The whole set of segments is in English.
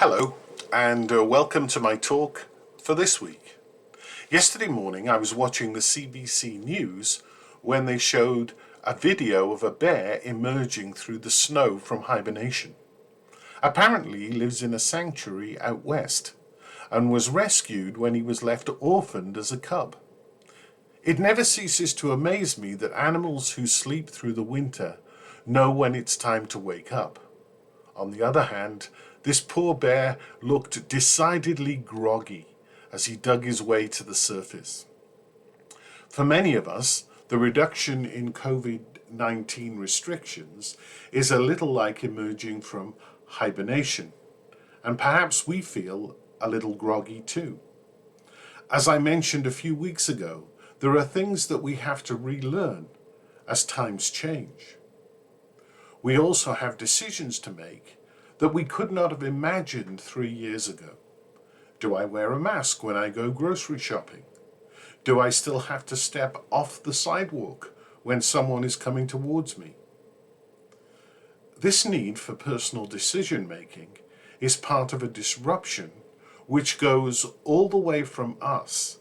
Hello, and welcome to my talk for this week. Yesterday morning I was watching the CBC News when they showed a video of a bear emerging through the snow from hibernation. Apparently he lives in a sanctuary out west and was rescued when he was left orphaned as a cub. It never ceases to amaze me that animals who sleep through the winter know when it's time to wake up. On the other hand, this poor bear looked decidedly groggy as he dug his way to the surface. For many of us, the reduction in COVID-19 restrictions is a little like emerging from hibernation, and perhaps we feel a little groggy too. As I mentioned a few weeks ago, there are things that we have to relearn as times change. We also have decisions to make that we could not have imagined 3 years ago. Do I wear a mask when I go grocery shopping? Do I still have to step off the sidewalk when someone is coming towards me? This need for personal decision making is part of a disruption which goes all the way from us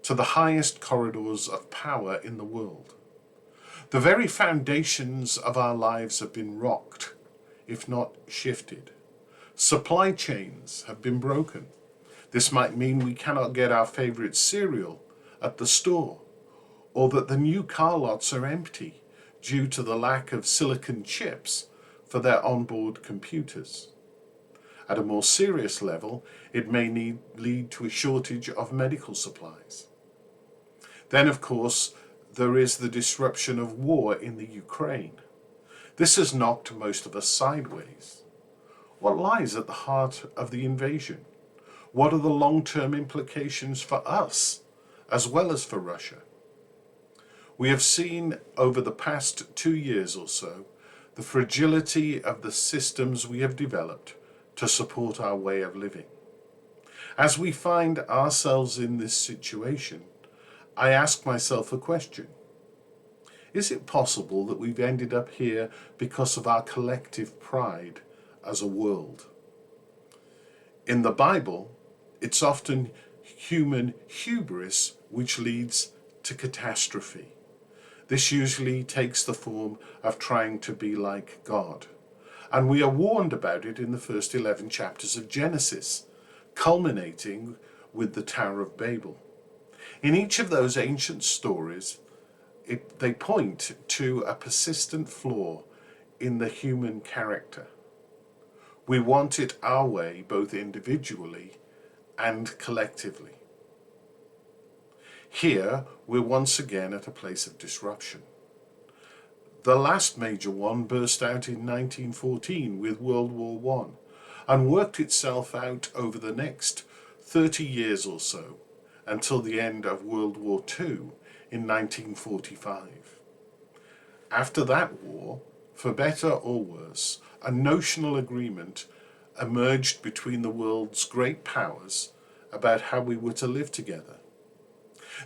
to the highest corridors of power in the world. The very foundations of our lives have been rocked, if not shifted. Supply chains have been broken. This might mean we cannot get our favorite cereal at the store, or that the new car lots are empty due to the lack of silicon chips for their onboard computers. At a more serious level, it may lead to a shortage of medical supplies. Then, of course, there is the disruption of war in the Ukraine. This has knocked most of us sideways. What lies at the heart of the invasion? What are the long-term implications for us, as well as for Russia? We have seen over the past 2 years or so the fragility of the systems we have developed to support our way of living. As we find ourselves in this situation, I ask myself a question. Is it possible that we've ended up here because of our collective pride as a world? In the Bible, it's often human hubris which leads to catastrophe. This usually takes the form of trying to be like God. And we are warned about it in the first 11 chapters of Genesis, culminating with the Tower of Babel. In each of those ancient stories, they point to a persistent flaw in the human character. We want it our way, both individually and collectively. Here, we're once again at a place of disruption. The last major one burst out in 1914 with World War I and worked itself out over the next 30 years or so until the end of World War II in 1945. After that war, for better or worse, a notional agreement emerged between the world's great powers about how we were to live together.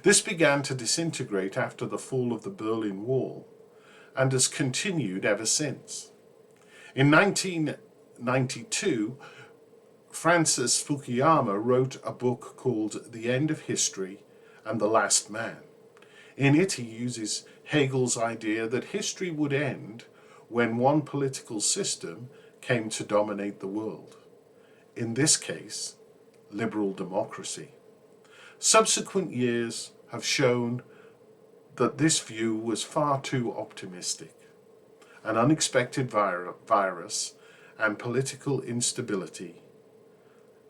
This began to disintegrate after the fall of the Berlin Wall and has continued ever since. In 1992, Francis Fukuyama wrote a book called The End of History and the Last Man. In it, he uses Hegel's idea that history would end when one political system came to dominate the world. In this case, liberal democracy. Subsequent years have shown that this view was far too optimistic. An unexpected virus and political instability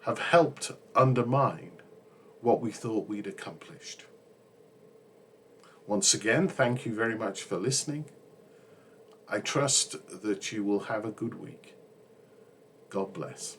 have helped undermine what we thought we'd accomplished. Once again, thank you very much for listening. I trust that you will have a good week. God bless.